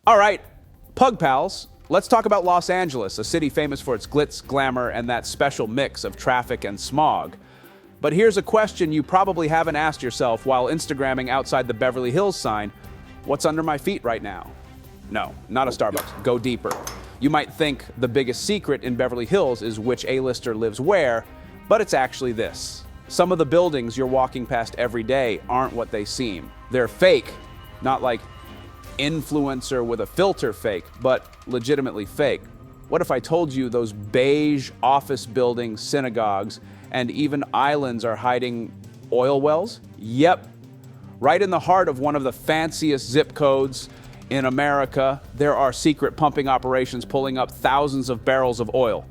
All right, Pug Pals, let's talk about Los Angeles, a city famous for its glitz, glamour, and that special mix of traffic and smog. But here's a question you probably haven't asked yourself while Instagramming outside the Beverly Hills sign. What's under my feet right now? No, not a Starbucks. Go deeper. You might think the biggest secret in Beverly Hills is which A-lister lives where, but it's actually this. Some of the buildings you're walking past every day aren't what they seem. They're fake, not like influencer with a filter fake, but legitimately fake. What if I told you those beige office buildings, synagogues, and even islands are hiding oil wells? Yep. Right in the heart of one of the fanciest zip codes in America, there are secret pumping operations pulling up thousands of barrels of oil.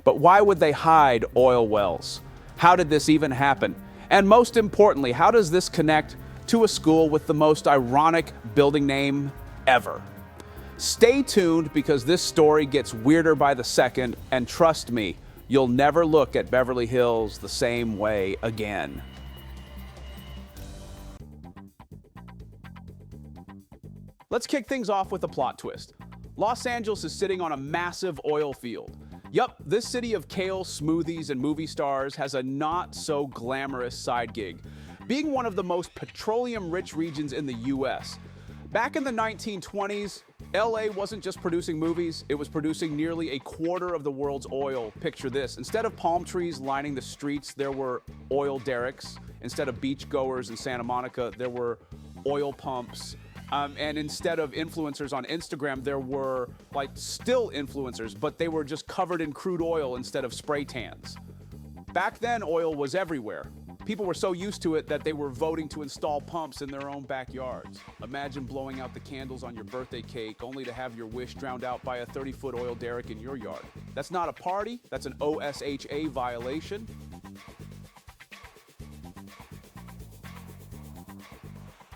But why would they hide oil wells? How did this even happen? And most importantly, how does this connect to a school with the most ironic building name ever? Stay tuned because this story gets weirder by the second, and trust me, you'll never look at Beverly Hills the same way again. Let's kick things off with a plot twist. Los Angeles is sitting on a massive oil field. Yup, this city of kale, smoothies, and movie stars has a not-so-glamorous side gig, being one of the most petroleum-rich regions in the U.S. Back in the 1920s, LA wasn't just producing movies, it was producing nearly a quarter of the world's oil. Picture this. Instead of palm trees lining the streets, there were oil derricks. Instead of beachgoers in Santa Monica, there were oil pumps. And instead of influencers on Instagram, there were like still influencers, but they were just covered in crude oil instead of spray tans. Back then, oil was everywhere. People were so used to it that they were voting to install pumps in their own backyards. Imagine blowing out the candles on your birthday cake only to have your wish drowned out by a 30-foot oil derrick in your yard. That's not a party, that's an OSHA violation.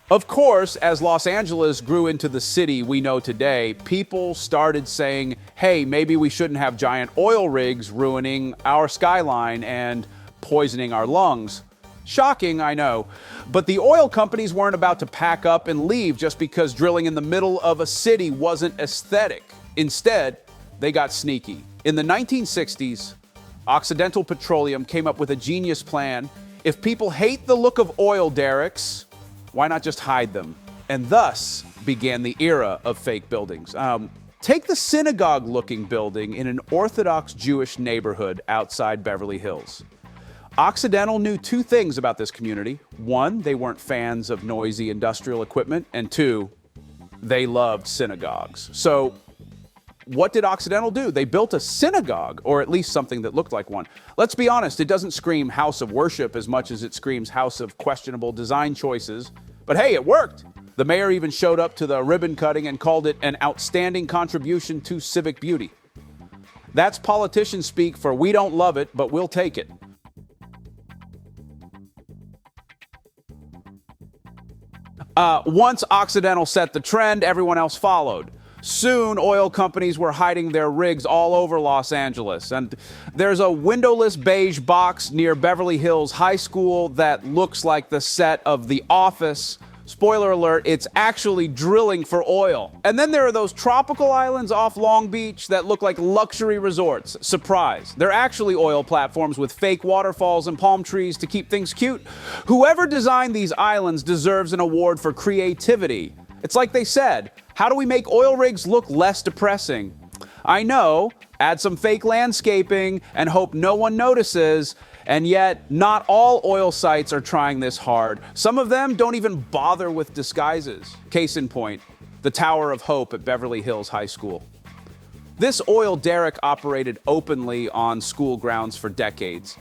Of course, as Los Angeles grew into the city we know today, people started saying, hey, maybe we shouldn't have giant oil rigs ruining our skyline and poisoning our lungs. Shocking, I know. But the oil companies weren't about to pack up and leave just because drilling in the middle of a city wasn't aesthetic. Instead, they got sneaky. In the 1960s, Occidental Petroleum came up with a genius plan. If people hate the look of oil derricks, why not just hide them? And thus began the era of fake buildings. Take the synagogue-looking building in an Orthodox Jewish neighborhood outside Beverly Hills. Occidental knew two things about this community. One, they weren't fans of noisy industrial equipment. And two, they loved synagogues. So what did Occidental do? They built a synagogue, or at least something that looked like one. Let's be honest, it doesn't scream house of worship as much as it screams house of questionable design choices. But hey, it worked. The mayor even showed up to the ribbon cutting and called it an outstanding contribution to civic beauty. That's politician speak for we don't love it, but we'll take it. Once Occidental set the trend, everyone else followed. Soon, oil companies were hiding their rigs all over Los Angeles. And there's a windowless beige box near Beverly Hills High School that looks like the set of The Office. Spoiler alert, it's actually drilling for oil. And then there are those tropical islands off Long Beach that look like luxury resorts. Surprise. They're actually oil platforms with fake waterfalls and palm trees to keep things cute. Whoever designed these islands deserves an award for creativity. It's like they said, how do we make oil rigs look less depressing? I know, add some fake landscaping and hope no one notices. And yet, not all oil sites are trying this hard. Some of them don't even bother with disguises. Case in point, the Tower of Hope at Beverly Hills High School. This oil derrick operated openly on school grounds for decades.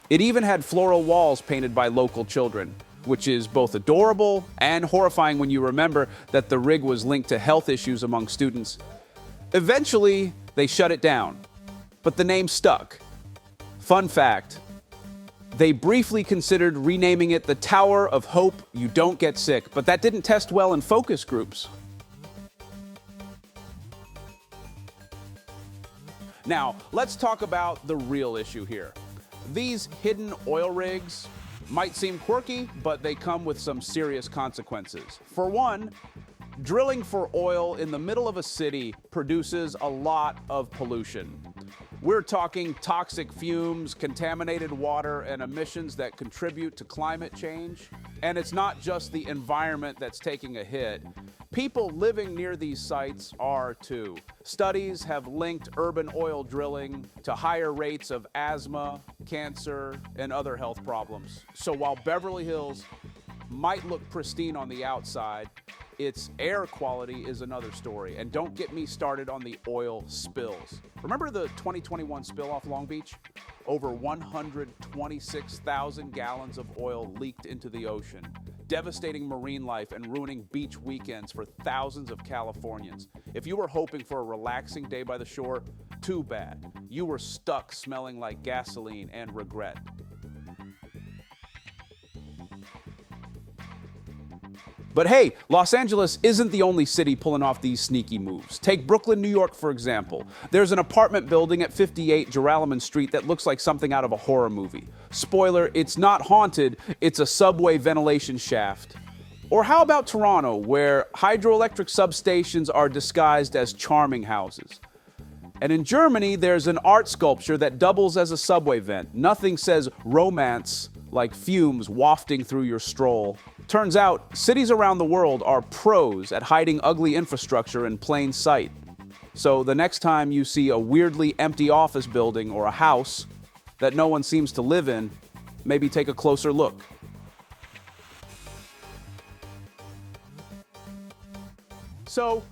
It even had floral walls painted by local children, which is both adorable and horrifying when you remember that the rig was linked to health issues among students. Eventually, they shut it down, but the name stuck. Fun fact, they briefly considered renaming it the Tower of Hope You Don't Get Sick, but that didn't test well in focus groups. Now, let's talk about the real issue here. These hidden oil rigs might seem quirky, but they come with some serious consequences. For one, Drilling for oil in the middle of a city produces a lot of pollution. We're talking toxic fumes, contaminated water, and emissions that contribute to climate change. And it's not just the environment that's taking a hit. People living near these sites are too. Studies have linked urban oil drilling to higher rates of asthma, cancer, and other health problems. So while Beverly Hills might look pristine on the outside, its air quality is another story. And don't get me started on the oil spills. Remember the 2021 spill off Long Beach? Over 126,000 gallons of oil leaked into the ocean, devastating marine life and ruining beach weekends for thousands of Californians. If you were hoping for a relaxing day by the shore, too bad. You were stuck smelling like gasoline and regret. But hey, Los Angeles isn't the only city pulling off these sneaky moves. Take Brooklyn, New York, for example. There's an apartment building at 58 Jeralaman Street that looks like something out of a horror movie. Spoiler, it's not haunted, it's a subway ventilation shaft. Or how about Toronto, where hydroelectric substations are disguised as charming houses? And in Germany, there's an art sculpture that doubles as a subway vent. Nothing says romance like fumes wafting through your stroll. Turns out, cities around the world are pros at hiding ugly infrastructure in plain sight. So the next time you see a weirdly empty office building or a house that no one seems to live in, maybe take a closer look. So,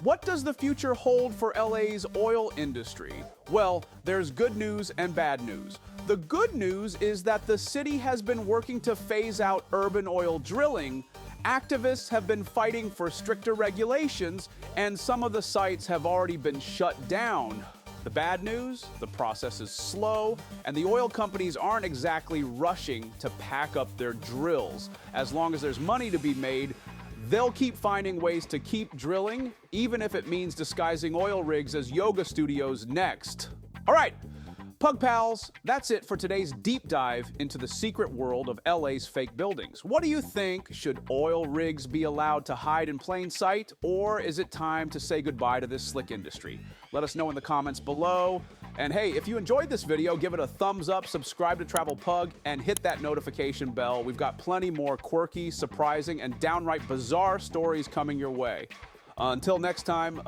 what does the future hold for LA's oil industry? Well, there's good news and bad news. The good news is that the city has been working to phase out urban oil drilling. Activists have been fighting for stricter regulations, and some of the sites have already been shut down. The bad news? The process is slow, and the oil companies aren't exactly rushing to pack up their drills. As long as there's money to be made, they'll keep finding ways to keep drilling, even if it means disguising oil rigs as yoga studios next. All right, Pug Pals, that's it for today's deep dive into the secret world of LA's fake buildings. What do you think? Should oil rigs be allowed to hide in plain sight, or is it time to say goodbye to this slick industry? Let us know in the comments below. And hey, if you enjoyed this video, give it a thumbs up, subscribe to Travel Pug, and hit that notification bell. We've got plenty more quirky, surprising, and downright bizarre stories coming your way. Until next time,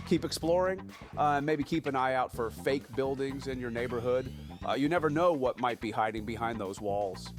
keep exploring, and maybe keep an eye out for fake buildings in your neighborhood. You never know what might be hiding behind those walls.